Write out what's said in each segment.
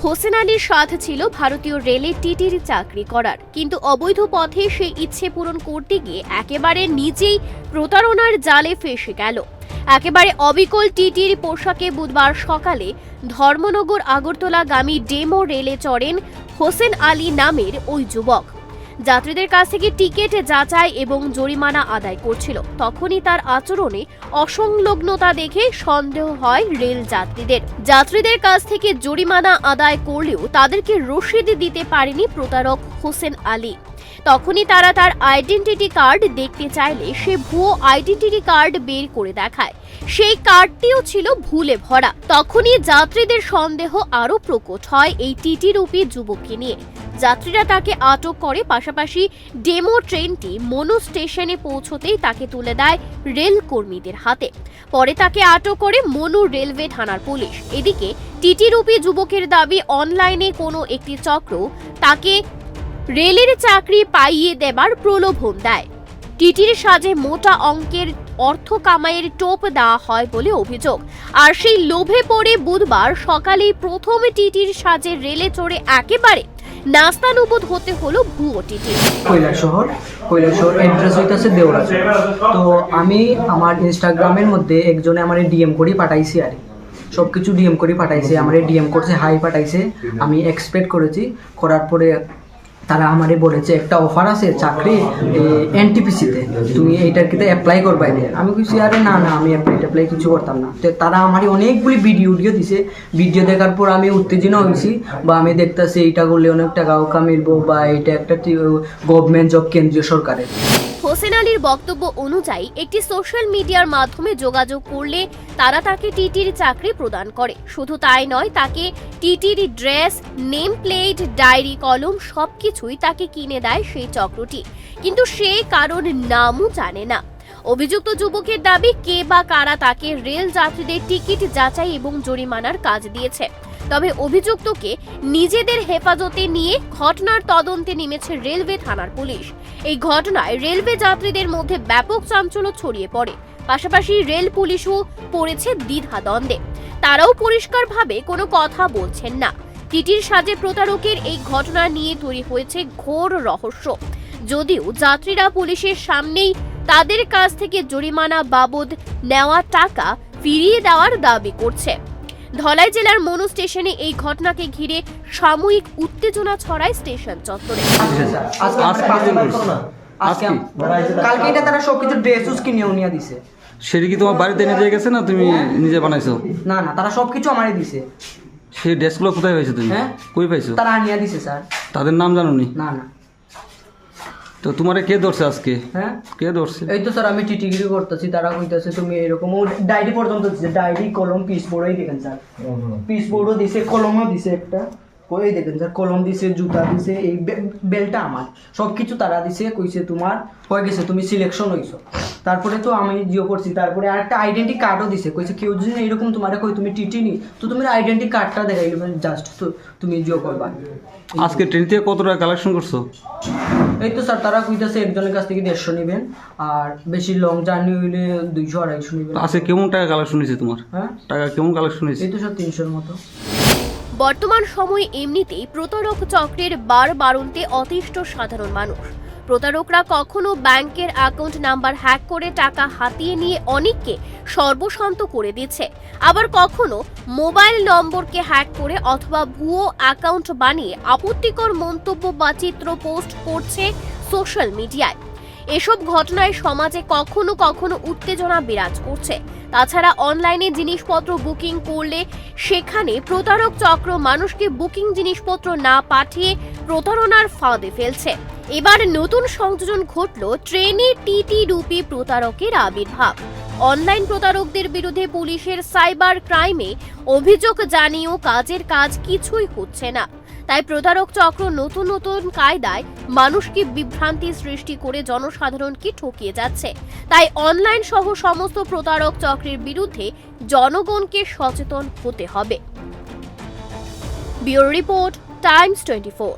হোসেন আলীর স্বাদ ছিল ভারতীয় রেলে টিটির চাকরি করার, কিন্তু অবৈধ পথে সেই ইচ্ছে পূরণ করতে গিয়ে একেবারে নিজেই প্রতারণার জালে ফেঁসে গেল। একেবারে অবিকল টিটির পোশাকে বুধবার সকালে ধর্মনগর আগরতলাগামী ডেমো রেলে চড়েন হোসেন আলী নামের ওই যুবক। যাত্রীদের কাছ থেকে টিকিট যাচাই এবং জরিমানা আদায় করছিল। তখনই তার আচরণে অসংলগ্নতা দেখে সন্দেহ হয় রেল যাত্রীদের কাছ থেকে জরিমানা আদায় করলেও তাদেরকে রসিদ দিতে পারেনি প্রতারক হোসেন আলী। তখনই তারা তার আইডেন্টিটি কার্ড দেখতে চাইলে সে ভুয়ো আইডেন্টিটি কার্ড বের করে দেখায়। সেই কার্ডটিও ছিল ভুলে ভরা। তখনই যাত্রীদের সন্দেহ আরও প্রকট হয় এই টিটি রূপী যুবককে নিয়ে। যাত্রীরা তাকে আটক করে, পাশাপাশি ডেমো ট্রেনটি মনু স্টেশনে পৌঁছতেই তাকে তুলে দেয় রেল কর্মীদের হাতে। পরে তাকে আটক করে মনু রেলওয়ে থানার পুলিশ। এদিকে টিটি রূপী যুবকের দাবি, অনলাইনে কোনো একটি চক্র তাকে রেলের চাকরি পাইয়ে দেবার প্রলোভন দেয়। টিটির সাজে মোটা অঙ্কের অর্থ কামাইয়ের টোপ দেওয়া হয় বলে অভিযোগ। আর সেই লোভে পড়ে বুধবার সকালে প্রথম টিটির সাজে রেলে চড়ে একেবারে নাস্তানুবোধ হতে হলো ভুয়ো টিটি। কৈলাসহর অ্যাড্রেস হইতাছে দেওরা। তো আমি আমার ইনস্টাগ্রামের মধ্যে একজনে আমার ডিএম করে পাঠাইছি, আর সবকিছু ডিএম করে পাঠাইছে, আমার ডিএম করছে, হাই পাঠাইছে। আমি এক্সপেক্ট করেছি, করার পরে তারা আমারে বলেছে একটা অফার আছে চাকরি এনটিপিসিতে, তুমি এইটার কিন্তু অ্যাপ্লাই করবাই না। আমি বলছি আরে না আমি অ্যাপ্লাই কিছু করতাম না। তো তারা আমারে অনেকগুলি ভিডিও দিছে। ভিডিও দেখার পর আমি উত্তেজনা হয়েছি, বা আমি দেখতেছি এইটা করলে অনেক টাকাও কামিলবো, বা এটা একটা গভর্নমেন্ট জব কেন্দ্রীয় সরকারের। হোসেন আলীর বক্তব্য অনুযায়ী একটি সোশ্যাল মিডিয়ার মাধ্যমে যোগাযোগ করলে তারা তাকে টিটির চাকরি প্রদান করে। শুধু তাই নয়, তাকে টিটির ড্রেস, নেম প্লেট, ডায়েরি, কলম সবকিছুই তাকে কিনে দেয় সেই চক্রটি, কিন্তু সে কারোর নামও জানে না। অভিযুক্ত যুবকের দাবি, কে বা কারা তাকে রেল যাত্রীদের টিকিট যাচাই এবং জরিমানার কাজ দিয়েছে। তবে অভিযুক্তকে নিজেদের হেফাজতে নিয়ে ঘটনার তদন্তে নেমেছে রেলওয়ে থানার পুলিশ। এই ঘটনায় রেলওয়ে যাত্রীদের মধ্যে ব্যাপক চাঞ্চল্য ছড়িয়ে পড়ে। পাশাপাশি রেল পুলিশও পড়েছে দ্বিধাদ্বন্দ্বে। তারাও পরিষ্কারভাবে কোনো কথা বলছেন না। টিটির সাজে প্রতারকের এই ঘটনা নিয়ে তৈরি হয়েছে ঘোর রহস্য। যদিও যাত্রীরা পুলিশের সামনেই তাদের কাছ থেকে জরিমানা বাবদ নেওয়া টাকা ফিরিয়ে দেওয়ার দাবি করছে। ধলাই জেলার মনু স্টেশনে এই ঘটনাকে ঘিরে সাময়িক উত্তেজনা ছড়ায় স্টেশন চত্বরে। কালকে এটা তারা সবকিছু ড্রেস কিনেও নিয়ে দিছে। সেটা কি তোমার বাড়িতে নিয়ে গেছে না তুমি নিজে বানাইছো? না তারা সবকিছু আমারই দিছে। সেই ড্রেসগুলো কোথায় পাইছো তুমি? কই পাইছো? তারা আনিয়া দিছে স্যার। তাদের নাম জানো নি? না। তো তোমারে কে ধরছে আজকে? কে ধরছে? এই তো স্যার আমি টিটিগিরি করতেছি, তারা কইতাছে তুমি এরকম। ডায়েরি পর্যন্ত দিছে, ডায়েরি, কলম, পিস বোর্ডই দেখেন স্যার। পিস বোর্ডও দিছে, কলমও দিছে একটা, ওই দেখেন স্যার, কলম দিছে, জুতা দিছে, এই বেলটা আমার, সবকিছু তারা দিছে। কইছে তোমার হয়ে গেছে, তুমি সিলেকশন হইছো। তারপরে তো আমি জিও করছি। তারপরে আরেকটা আইডেন্টি কার্ডও দিছে। কইছে কেউ যদি এরকম তোমার কই তুমি টিটি নি, তো তুমি আইডেন্টি কার্ডটা দেখাইলে জাস্ট তো তুমি জিও করবা। আজকে ট্রেন থেকে কত টাকা কালেকশন করছো? এই তো স্যার তারা কইতাছে একজনের কাছ থেকে 150 নেবেন, আর বেশি লং জার্নি হইলে 200-250 নেবেন। আজকে কেমন টাকা কালেকশন হয়েছে তোমার? টাকা কেমন কালেকশন হয়েছে? এই তো স্যার 300-এর মতো। বর্তমান সময়ে এমনিতেই প্রতারক চক্রের বাড়ন্তে অতিষ্ঠ সাধারণ মানুষ। প্রতারকরা কখনো ব্যাংকের অ্যাকাউন্ট নাম্বার হ্যাক করে টাকা হাতিয়ে নিয়ে অনেককে সর্বশান্ত করে দিচ্ছে, আবার কখনো মোবাইল নম্বরকে হ্যাক করে অথবা ভুয়ো অ্যাকাউন্ট বানিয়ে আপত্তিকর মন্তব্য বা চিত্র পোস্ট করছে সোশ্যাল মিডিয়ায়। এসব ঘটনায় সমাজে কখনো কখনো উত্তেজনা বিরাজ করছে। তাছাড়া অনলাইনে জিনিসপত্র বুকিং করলে সেখানে প্রতারক চক্র মানুষকে বুকিং জিনিসপত্র না পাঠিয়ে প্রতারণার ফাঁদে ফেলছে। এবার নতুন সংযোজন ঘটল ট্রেনে টিটি রূপী প্রতারকের আবির্ভাব। অনলাইন প্রতারকদের বিরুদ্ধে পুলিশের সাইবার ক্রাইমে অভিযোগ জানিয়েও কাজের কাজ কিছুই হচ্ছে না। তাই প্রতারক চক্র নতুন নতুন কায়দায় মানুষকে বিভ্রান্তি সৃষ্টি করে জনসাধারণকে ঠকিয়ে যাচ্ছে। তাই অনলাইন সহ সমস্ত প্রতারক চক্রের বিরুদ্ধে জনগণকে সচেতন হতে হবে। Bureau report, Times 24।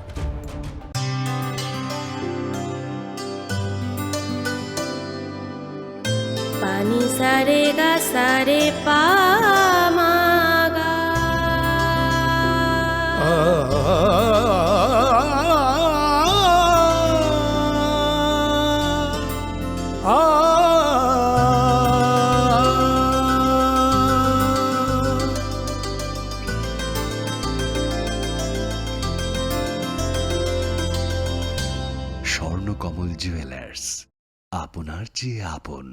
पानी सारे गा सारे पा मा गा স্বর্ণকমল জুয়েলার্স, আপনার চেয়ে আপন।